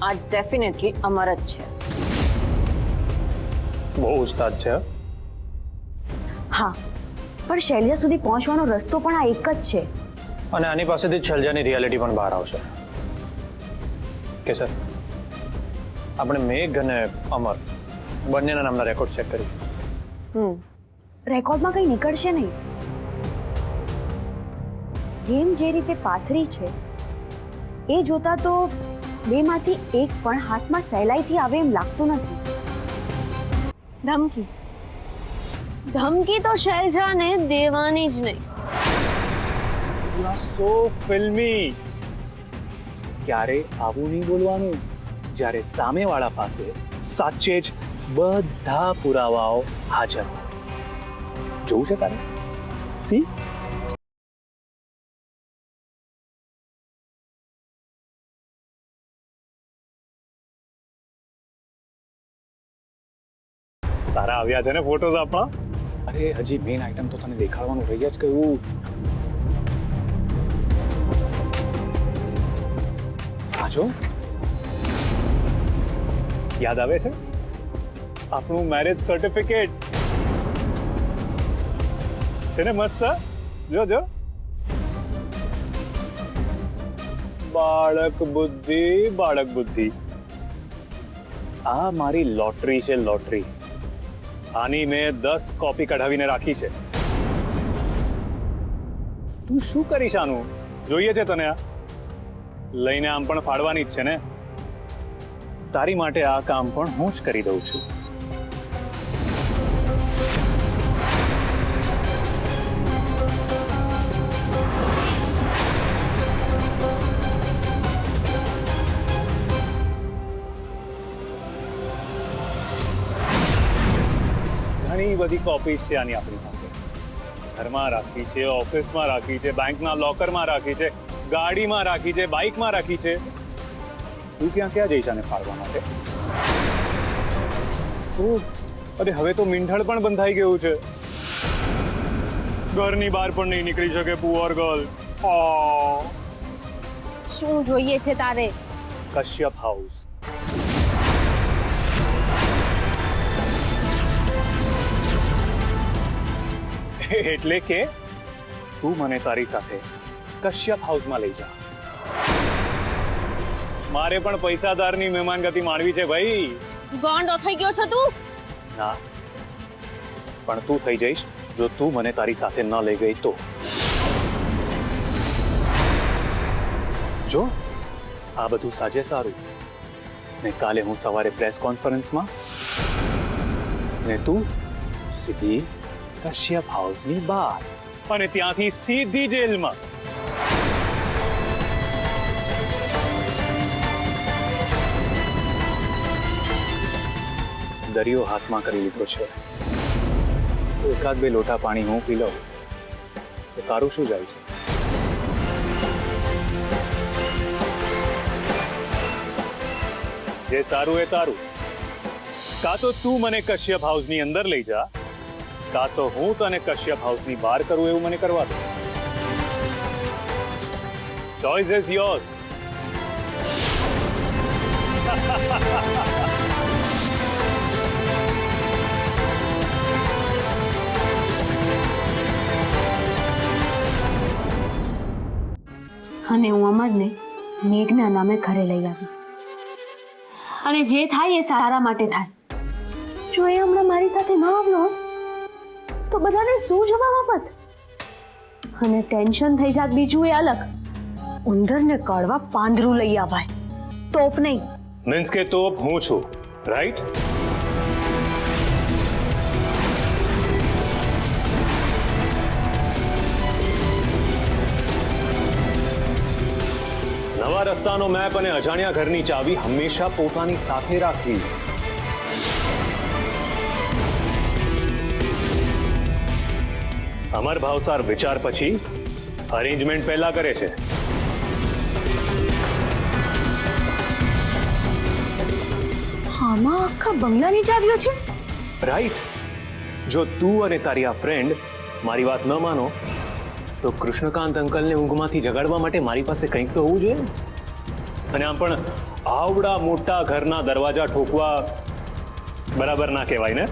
આ ડેફિનેટલી અમર જ છે. બહુ ઉસ્તાદ છે. હા, પણ શૈલજા સુધી પહોંચવાનો રસ્તો પણ આ એક જ છે. અને આની પાસેથી શૈલજાની રિયાલિટી પણ બહાર આવશે કે સર આપણે મેઘ અને અમર બંનેના નામના રેકોર્ડ ચેક કરી. રેકોર્ડમાં કંઈ નીકળશે નહીં. ગેમ જે રીતે પાથરી છે એ જોતા તો બેમાંથી એક પણ હાથમાં સહેલાઈથી આવે એમ લાગતું નથી. ધમકી તો શૈલજાને દેવાની જ નહીં. સો ફિલ્મી. ક્યારે આવું નહીં બોલવાનું જ્યારે સામેવાળા પાસે સાચે જ બધા પુરાવાઓ હાજર હોય. જોવું છે તારે? સી સારા આવ્યા છે ને ફોટોઝ આપણા. અરે હજી મેઇન આઈટમ તો તને દેખાડવાનું રહી જ ગયું. આજો યાદ આવે છે આપણું મેરેજ સર્ટિફિકેટ છે ને મસ્ત. જો જો બાળક બુદ્ધિ. આ મારી લોટરી છે લોટરી. આની મેં 10 કોપી કઢાવીને રાખી છે. તું શું કરીશ આનું? જોઈએ છે તને? આ લઈને આમ પણ ફાડવાની જ છે ને. તારી માટે આ કામ પણ હું જ કરી દઉં છું. ઘણી બધી કોપીઝ છે આની આપણી પાસે. ઘરમાં રાખી છે, ઓફિસમાં રાખી છે, બેંકના લોકરમાં રાખી છે, ગાડીમાં રાખી છે, બાઇકમાં રાખી છે. તું ક્યાં જઈશ આને ફાડવા માટે? અરે હવે તો મીંઢળ પણ બંધાઈ ગયું છે. ઘરની બહાર પણ નહીં નીકળી શકે પુઅર ગર્લ. શું જોઈએ છે તારે? કશ્યપ હાઉસ. એટલે કે તું મને તારી સાથે કશ્યપ હાઉસમાં લઈ જા. મારે પણ પૈસાદારની મહેમાનગતિ માણવી છે ભાઈ. ગોંડો થઈ ગયો છો તું? ના, પણ તું થઈ જઈશ જો તું મને તારી સાથે ન લઈ ગઈ તો. જો આ બધું સાજે સારું ને કાલે હું સવારે પ્રેસ કોન્ફરન્સમાં ને તું સીધી કશ્યપ હાઉસની બહાર અને ત્યાંથી સીધી જેલમાં. દરિયો હાથમાં કરી લીધો છે. એકાદ બે લોટા પાણી હું પી લઉં તો તારું શું જાય છે? જે સારું એ તારું. કાં તો તું મને કશ્યપ હાઉસની અંદર લઈ જા, કાં તો હું તને કશ્યપ હાઉસની બહાર કરું એવું મને કરવા દે. Choice is yours. અને હું અમરને મેઘના નામે ઘરે લઈ આવી. અને જે થાય એ સારા માટે થાય. જો એ હમણાં મારી સાથે ન આવ્યો હોત તો બધાને શું જવાબ આપત? અને ટેન્શન થઈ જાત બીજું એ અલગ. ઉંદરને કડવા પાંદરું લઈ આવાય, તોપ નહીં. મીન્સ કે તોપ હું છું, રાઈટ? નવા રસ્તાનો મેપ અને અજાણ્યા ઘરની ચાવી હંમેશા પોતાની સાથે રાખવી. અમર ભાવસાર વિચાર પછી અરેન્જમેન્ટ પહેલા કરે છે. આમાં આખા બંગલાની ચાવીઓ છે. રાઈટ. જો તું અને તારી આ ફ્રેન્ડ મારી વાત ન માનો તો કૃષ્ણકાંત અંકલને ઊંઘમાંથી જગાડવા માટે મારી પાસે કંઈક તો હોવું જોઈએ. અને આમ પણ આવડા મોટા ઘરના દરવાજા ઠોકવા બરાબર ના કહેવાય ને?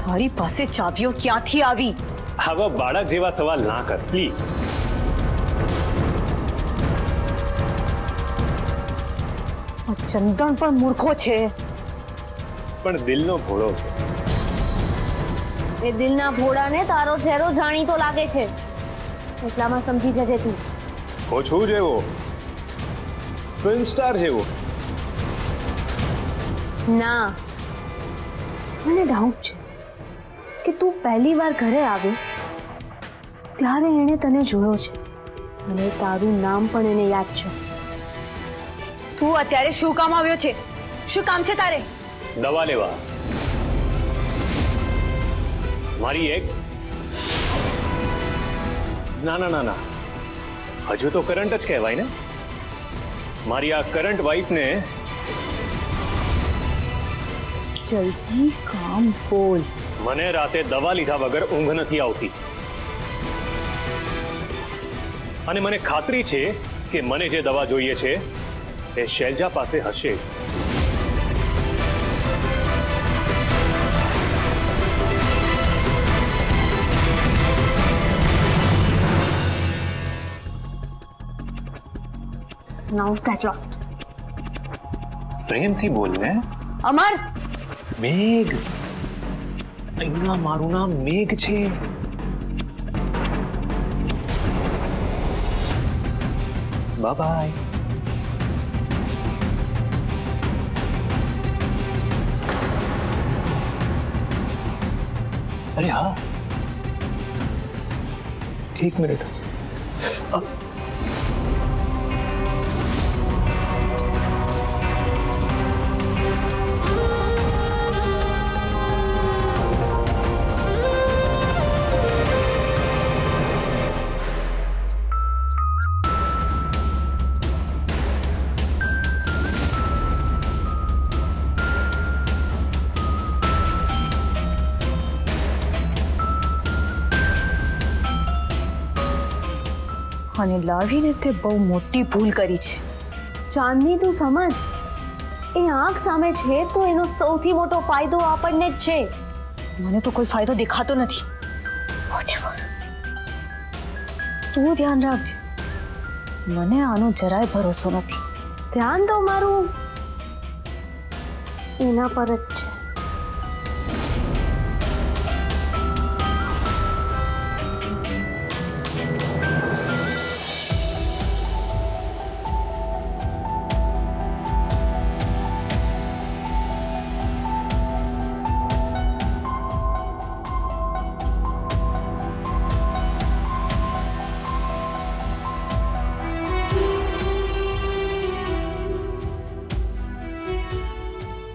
તારી પાસે ચાવીઓ ક્યાંથી આવી? આવા બાળક જેવા સવાલ ના કર પ્લીઝ. ચંદન પણ મૂર્ખો છે. પણ દિલનો ભોળો છે. એ દિલના ભોળાને તારો ચહેરો જાણીતો લાગે છે, એટલામાં સમજી જજે તું. ઓછું જેવો, ફિલ્મ સ્ટાર જેવો. ના, મને ડાઉટ છે કે તું પહેલી વાર ઘરે આવ્યો ત્યારે એણે તને જોયો છે અને તારું નામ પણ એને યાદ છે. તું અત્યારે શું કામ આવ્યો છે? શું કામ છે તારે? દવા લેવા. મારી એક્સ? ના ના ના ના, હજુ તો કરંટ જ કહેવાય ને. મારી આ કરંટ વાઈફને જલ્દી કામ બોલ. મને રાતે દવા લીધા વગર ઊંઘ નથી આવતી અને મને ખાતરી છે કે મને જે દવા જોઈએ છે એ શૈલજા પાસે હશે. Now get lost. પ્રેમથી બોલ ને. અમર, મેઘ, અહીંયા મારું નામ મેઘ છે. Bye bye. અરે હા, એક મિનિટ. અને લાવીને તે બહુ મોટી ભૂલ કરી છે. ચાંદની તું સમજ, એ આંખ સામે છે તો એનો સૌથી મોટો ફાયદો આપણને જ છે. મને તો કોઈ ફાયદો દેખાતો નથી. Whatever. તું ધ્યાન રાખજે. મને આનો જરાય ભરોસો નથી. ધ્યાન તો મારું એના પર જ છે.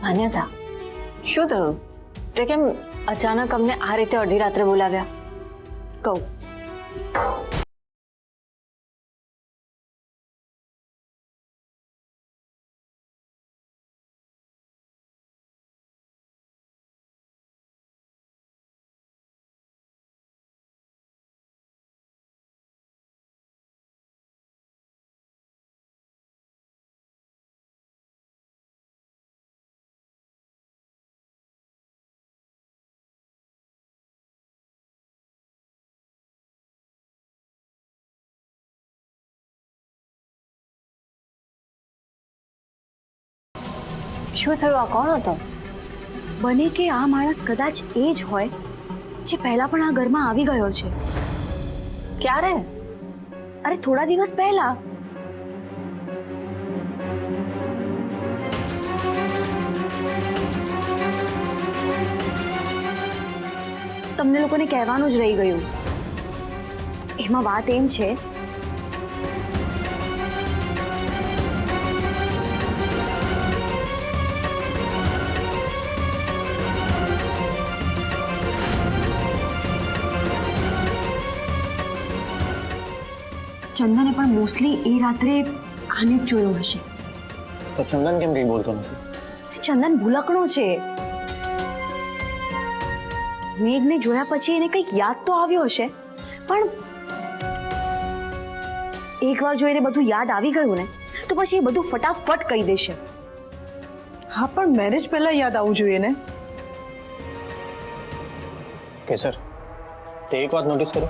માન્યતા, શું થયું? તે કેમ અચાનક અમને આ રીતે અડધી રાત્રે બોલાવ્યા? કહું. શું થયું? આ કોણ હતો? બને કે આ માણસ કદાચ એ જ હોય જે પહેલા પણ આ ઘરમાં આવી ગયો છે. ક્યારે? અરે થોડા દિવસ પહેલા. તમને લોકોને કહેવાનું જ રહી ગયું. એમાં વાત એમ છે, ચંદને પણ મોસ્ટલી એ રાત્રે આને જ જોયો હશે. તો ચંદન કેમ કંઈ બોલતો નથી? ચંદન ભૂલકણો છે. મેઘને જોયા પછી એને કંઈક યાદ તો આવ્યો હશે, પણ એકવાર જો એને બધું યાદ આવી ગયું ને તો તો પછી એ બધું ફટાફટ કહી દેશે. હા, પણ મેરેજ પહેલા યાદ આવવું જોઈએ ને. કેસર, તે એક વાત નોટિસ કરી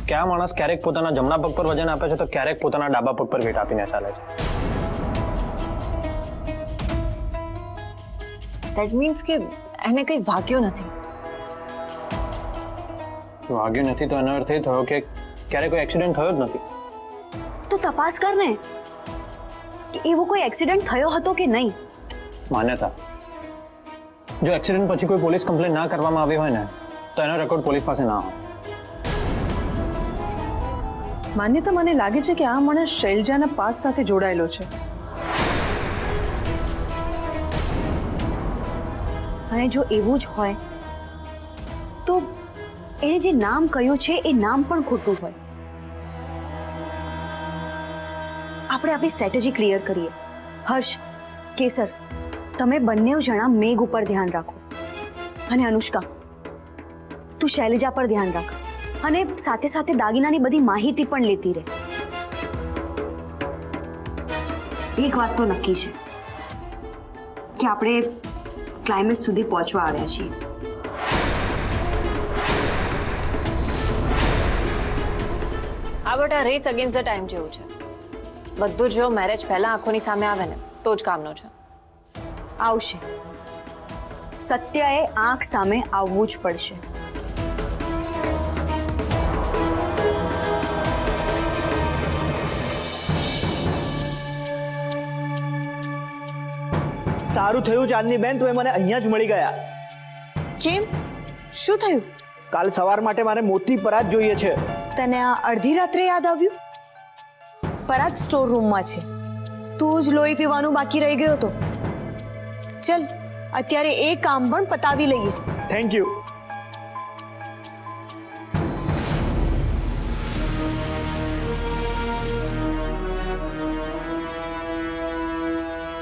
કે આ માણસ ક્યારેક પોતાના જમણા પગ પર વજન આપે છે તો ક્યારેક પોતાના ડાબા પગ પર વેટ આપીને ચાલે છે. ધેટ મીન્સ કે એને કંઈ વાગ્યું નથી. વાગ્યું નથી તો એનો અર્થ એ થયો કે ક્યારેક કોઈ એક્સિડન્ટ થયો જ નથી. તો તપાસ કર ને કે એવો કોઈ એક્સિડન્ટ થયો હતો કે નહીં. માન્યતા, જો એક્સિડન્ટ પછી કોઈ પોલીસ કમ્પ્લેન ના કરવામાં આવી હોય ને તો એનો રેકોર્ડ પોલીસ પાસે ના હોય. માન્યતા, મને લાગે છે કે આ માણસ શૈલજાના પાસ સાથે જોડાયેલો છે. અને જો એવું જ હોય તો એણે જે નામ કહ્યું છે એ નામ પણ ખોટું હોય. આપણે આપણી સ્ટ્રેટેજી ક્લિયર કરીએ. હર્ષ, કેસર, તમે બંને જણા મેઘ ઉપર ધ્યાન રાખો અને અનુષ્કા, તું શૈલજા પર ધ્યાન રાખ અને સાથે સાથે દાગીનાની બધી માહિતી પણ લેતી રહે. એક વાત તો નક્કી છે કે આપણે ક્લાઇમેક્સ સુધી પહોંચવા આવ્યા છીએ. આ બટા રેસ અગેન્સ્ટ ધ ટાઈમ જેવું છે. બધું જો મેરેજ પહેલા આંખોની સામે આવે ને તો જ કામનું છે. આવશે. સત્યએ આંખ સામે આવવું જ પડશે. સારું થયું ચાંદની બેન, તમે મને અહીંયા જ મળી ગયા. કેમ? શું થયું? કાલ સવાર માટે મારે મોટી પરાત જોઈએ છે. તને આ અડધી રાત્રે યાદ આવ્યું? પરાત સ્ટોર રૂમમાં છે. તું જ લોહી પીવાનું બાકી રહી ગયો હતો. ચલ, અત્યારે એ કામ પણ પતાવી લઈએ. Thank you.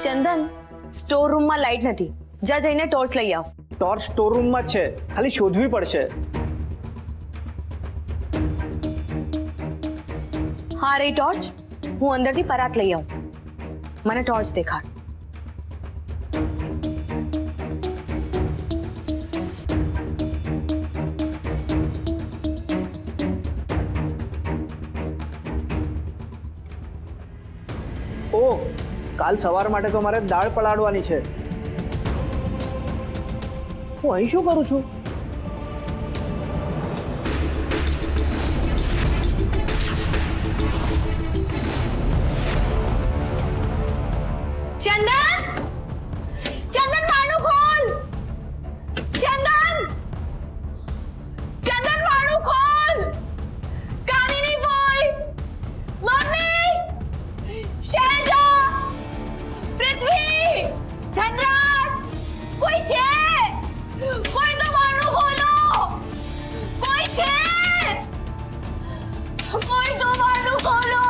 ચંદન, સ્ટોર રૂમમાં લાઈટ નથી. જા જઈને ટોર્ચ લઈ આવ. ટોર્ચ સ્ટોર રૂમમાં જ છે, ખાલી શોધવી પડશે. હા રે ટોર્ચ, હું અંદરથી પરાત લઈ આવું. મને ટોર્ચ દેખાડ. ઓ, કાલ સવાર માટે તો મારે દાળ પલાળવાની છે. હું અહીં શું કરું છું? ચંદન! ચંદન, બારણું ખોલ! ચંદન! ચંદન, બારણું ખોલ! કામિની બોલ! મમ્મી! શૈલજા! પૃથ્વી! ધનરાજ! કોઈ છે? કોઈ તો બારણું ખોલો! કોઈ છે? કોઈ તો બારણું ખોલો!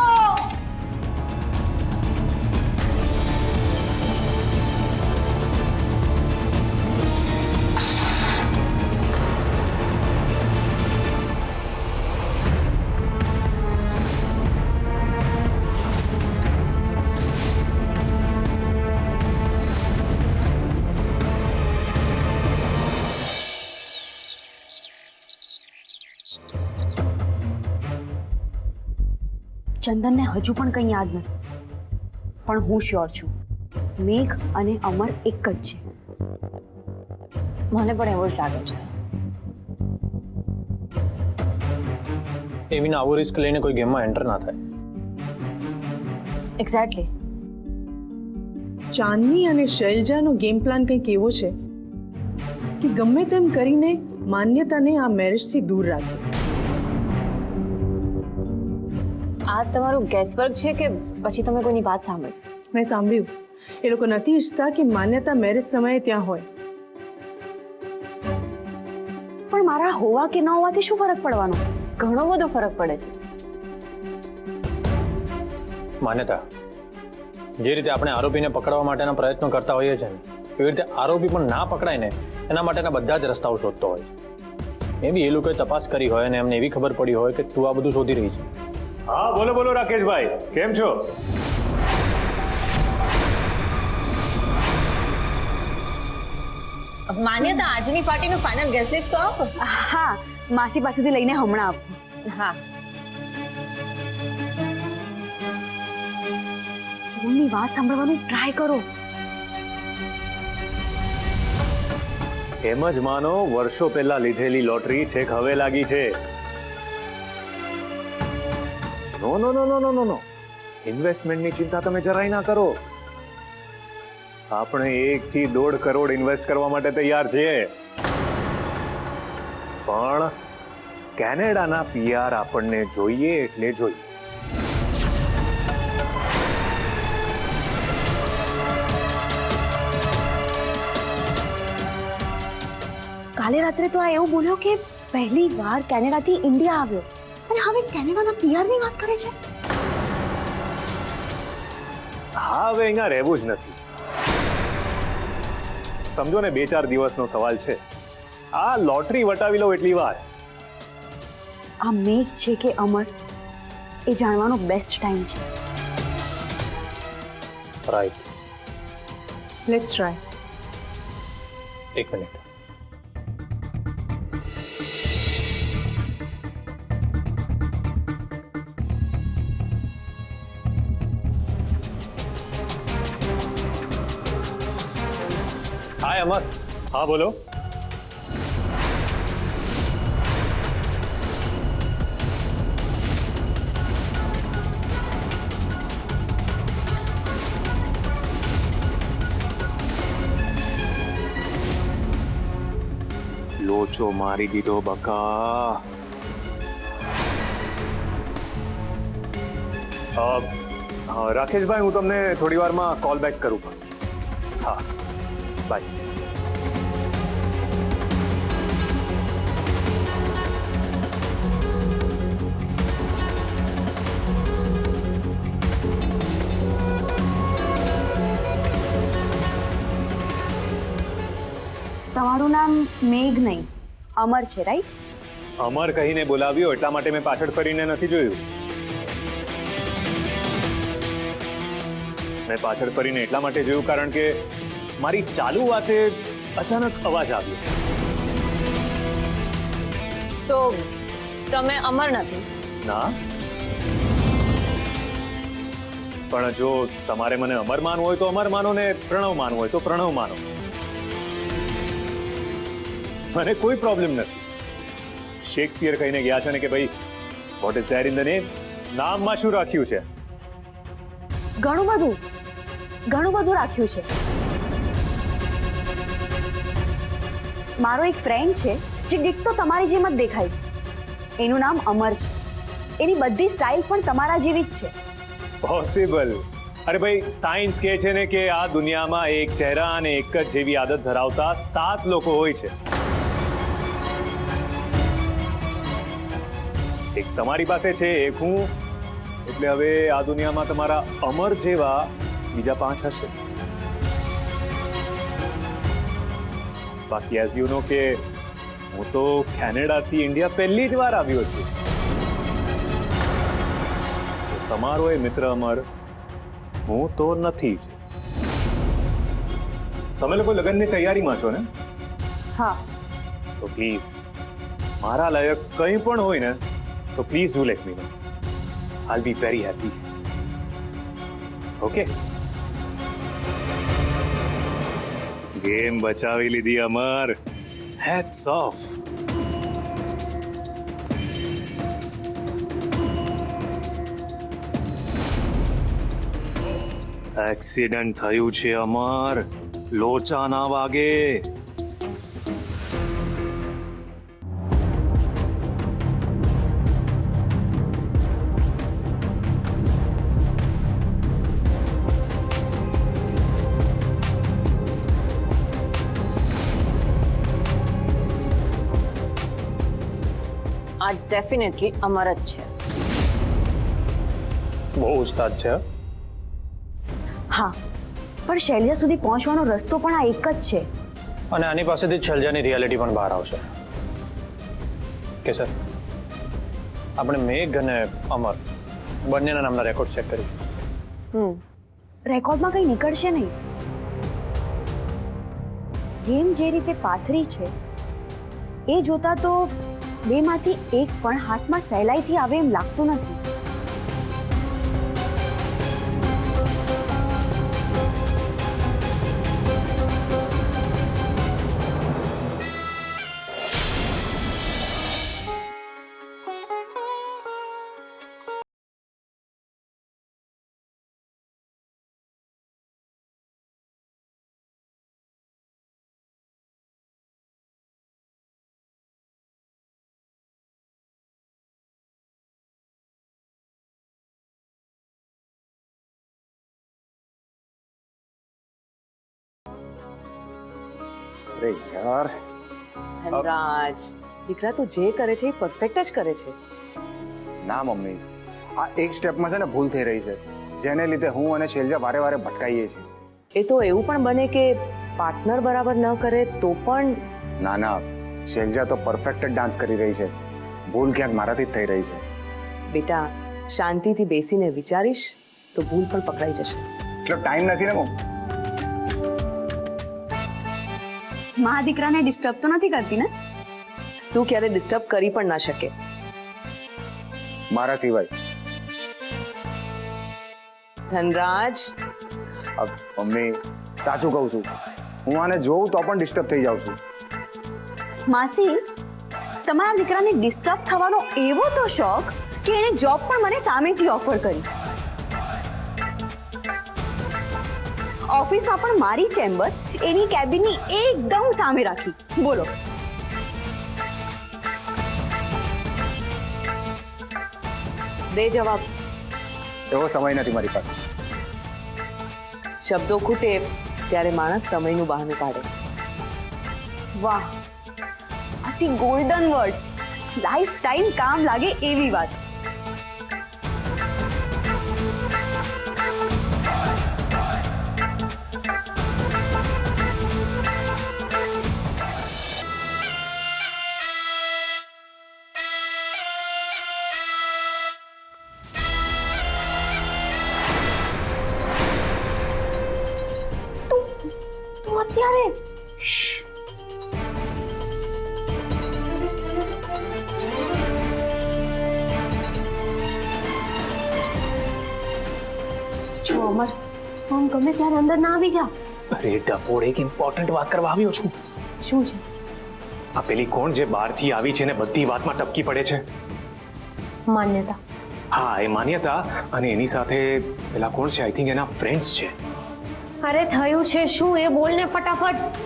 ચંદનને હજુ પણ કંઈ યાદ નથી, પણ હું શ્યોર છું મેઘ અને અમર એક જ છે. મને પણ એવું જ લાગે છે. એ વિના આવો રિસ્ક લઈને કોઈ ગેમમાં એન્ટર ના થાય. એક્ઝેક્ટલી. ચાંદની અને શૈલજાનો ગેમ પ્લાન કંઈક એવો છે કે ગમે તેમ કરીને માન્યતાને આ મેરેજથી દૂર રાખે. આ તમારું ગેસવર્ક છે કે પછી તમે કોઈની વાત સાંભળી? મેં સાંભળ્યું એ લોકો નથી ઈચ્છતા કે માન્યતા મેરેજ સમયે ત્યાં હોય. પણ મારા હોવા કે ન હોવાથી શું ફરક પડવાનો? ઘણો બધો ફરક પડે છે. માન્યતા, જે રીતે આપણે આરોપીને પકડવા માટેના પ્રયત્નો કરતા હોઈએ છીએ એવી રીતે આરોપી પણ ના પકડાય ને એના માટેના બધા જ રસ્તાઓ શોધતો હોય છે. મે બી એ લોકોએ તપાસ કરી હોય અને એમને એવી ખબર પડી હોય કે તું આ બધું શોધી રહી છે. હા, બોલો બોલો રાકેશભાઈ, કેમ છો? માન્યતા આજની પાર્ટીનું ફાઇનલ ગેસ્ટ લિસ્ટ તો આપો. હા, માસી પાસેથી લઈને હમણાં આપો. હા. ફોનની વાત સાંભળવાનું ટ્રાય કરો. એમ જ માનો વર્ષો પહેલા લીધેલી લોટરી છેક હવે લાગી છે. નો નો નો નો નો નો નો ઇન્વેસ્ટમેન્ટની ચિંતા તમે જરાય ના કરો. આપણે 1 થી 1.5 કરોડ ઇન્વેસ્ટ કરવા માટે તૈયાર છીએ, પણ કેનેડાના પીઆર આપણને જોઈએ એટલે જોઈએ. કાલે રાત્રે તો આ એવું બોલ્યો કે પહેલી વાર કેનેડાથી ઇન્ડિયા આવ્યો અને હવે કેનેડાના પીઆરની વાત કરે છે. હા, હવે અહીંયા રહેવું જ નથી. સમજો ને 2-4 દિવસનો સવાલ છે. આ લોટરી વટાવી લો એટલી વાર. આ મેઘ છે કે અમર એ જાણવાનો બેસ્ટ ટાઈમ છે. રાઈટ. Let's try. એક મિનિટ. હાય અમર. હા, બોલો. લોચો મારી દીધો બકા. રાકેશભાઈ, હું તમને થોડી વારમાં કોલ બેક કરું પણ. હા, બાય. તમારું નામ મેઘ નહીં અમર છે, રાઈટ? અમર કહીને બોલાવ્યો એટલા માટે મેં પાછળ ફરીને નથી જોયું. મેં પાછળ ફરીને એટલા માટે જોયું કારણ કે મારી ચાલુ વાતે અચાનક અવાજ આવ્યો. તો તમે અમર નથી? ના, પણ જો તમારે મને અમર માનવું હોય તો અમર માનો ને પ્રણવ માનવું હોય તો પ્રણવ માનો. મને કોઈ પ્રોબ્લેમ નથી. શેક્સપિયર કહીને ગયા છે ને કે ભાઈ what is there in the name? નામમાં શું રાખ્યું છે? ઘણું બધું રાખ્યું છે. મારો એક ફ્રેન્ડ છે જે ડિટ્ટો તમારી જેમ જ દેખાય છે. એનું નામ અમર છે. એની બધી સ્ટાઇલ પણ તમારા જેવી જ છે. પોસિબલ? અરે ભાઈ, સાયન્સ કહે છે ને કે આ દુનિયામાં એક ચહેરા અને એક જ જેવી આદત ધરાવતા 7 લોકો હોય છે. એક તમારી પાસે છે, એક હું, એટલે હવે આ દુનિયામાં તમારા અમર જેવા બીજા 5 હશે. બાકી એઝ યુ નો કે હું તો કેનેડાથી ઇન્ડિયા પહેલી જ વાર આવ્યો છું. તમારો એ મિત્ર અમર હું તો નથી જ. તમે લોકો લગ્નની તૈયારીમાં છો ને? હા. તો પ્લીઝ મારા લાયક કંઈ પણ હોય ને તો please do let me know. I'll be very happy. Okay? Game બચાવી લીધી અમર. Hats of. એક્સિડન્ટ થયું છે અમર. લોચા ના વાગે. આ ડેફિનેટલી અમર જ છે. બહુ ઉસ્તાદ છે. હા, પણ શૈલજા સુધી પહોંચવાનો રસ્તો પણ આ એક જ છે. અને આની પાસેથી છલજાની રિયાલિટી પણ બહાર આવશે કે સર આપણે મેઘ અને અમર બંનેના નામના રેકોર્ડ ચેક કરીશું. રેકોર્ડમાં કંઈ નીકળશે નહીં. ગેમ જે રીતે પાથરી છે એ જોતા તો બેમાંથી એક પણ હાથમાં સહેલાઈથી આવે એમ લાગતું નથી. અરે યાર, ધનરાજ, દીકરા તો જે કરે છે એ પરફેક્ટ જ કરે છે. ના મમ્મી, આ એક સ્ટેપમાં છે ને ભૂલ થઈ રહી છે, જેને લીધે હું અને શૈલજા વારે વારે ભટકાઈએ છીએ. એ તો એવું પણ બને કે પાર્ટનર બરાબર ન કરે તો પણ. ના ના, શૈલજા તો પરફેક્ટ જ ડાન્સ કરી રહી છે, ભૂલ ક્યાંક મારાથી જ થઈ રહી છે. બેટા, શાંતિથી બેસીને વિચારીશ તો ભૂલ પણ પકડાઈ જશે. એટલો ટાઈમ નથી ને મમ્મી. મા દીકરાને ડિસ્ટર્બ તો નથી કરતી ને? તું ક્યારે ડિસ્ટર્બ કરી પણ ના શકે. મારા સિવાય. ધનરાજ, મમ્મી સાચું કહું છું, હું આને જોઉં તો પણ ડિસ્ટર્બ થઈ જાઉં છું. માસી, તમારા દીકરાને ડિસ્ટર્બ થવાનો એવો તો શોખ કે એણે જોબ પણ મને સામેથી ઓફર કરી. ઓફિસમાં પણ મારી ચેમ્બર એની કેબિનની એકદમ સામે રાખી. બોલો. દે જવાબ. એવો સમય નથી મારી પાસે. શબ્દો ખૂટે ત્યારે માણસ સમયનું બહાનું કાઢે. વાહ, આસી ગોલ્ડન વર્ડ્સ, લાઈફ ટાઈમ કામ લાગે એવી વાત. તું અત્યારે જો અમર, આમ ગમે ત્યારે અંદર ના આવી જા. અરે ડફોડ, એક ઇમ્પોર્ટન્ટ વાત કરવા આવ્યો છું. શું છે? આ પેલી કોણ જે બહારથી આવી છે ને બધી વાતમાં ટપકી પડે છે? માન્યતા. હા, એ માન્યતા, અને એની સાથે પેલા કોણ છે, આઈ થિંક એના ફ્રેન્ડ્સ છે. અરે થયું છે શું એ બોલ ને ફટાફટ.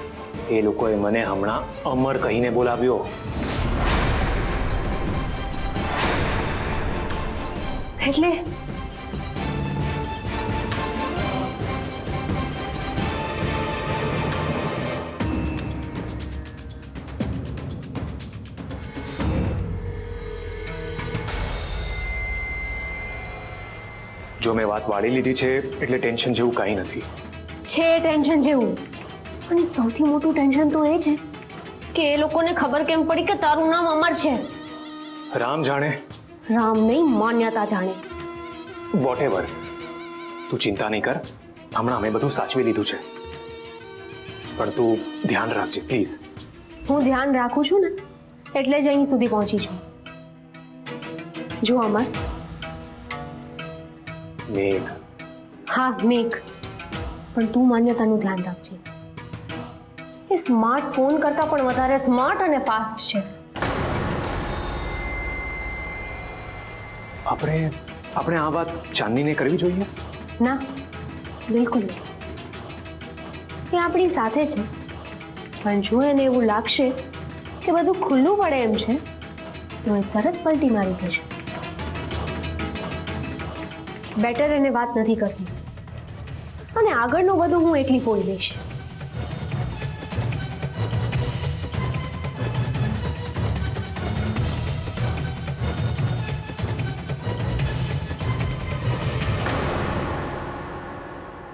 એ લોકોએ મને હમણાં અમર કહીને બોલાવ્યો. એટલે જો મેં વાત વાળી લીધી છે એટલે ટેન્શન જેવું કંઈ નથી. છે ટેન્શન જેવું, અને સૌથી મોટું ટેન્શન તો એ છે કે એ લોકોને ખબર કેમ પડી કે તારું નામ અમર છે. રામ જાણે. રામ નહીં, માન્યતા જાણે. વોટેવર, તું ચિંતા નહીં કર, હમણાં અમે બધું સાચવી લીધું છે. પણ તું ધ્યાન રાખજે પ્લીઝ. હું ધ્યાન રાખું છું ને એટલે જ અહીં સુધી પહોંચી છું. જો અમર. મેઘ. હા મેઘ, પણ તું માન્યતાનું ધ્યાન રાખજે. એ સ્માર્ટફોન કરતાં પણ વધારે સ્માર્ટ અને ફાસ્ટ છે. આપણે આ વાત ચાંદનીને કરવી જોઈએ? ના, બિલકુલ નહીં. એ આપણી સાથે છે, પણ જો એને એવું લાગશે કે બધું ખુલ્લું પડે એમ છે તો એ તરત પલટી મારી દેશે. બેટર એને વાત નથી કરવી, અને આગળનું બધું હું એકલી ફોડી દઈશ.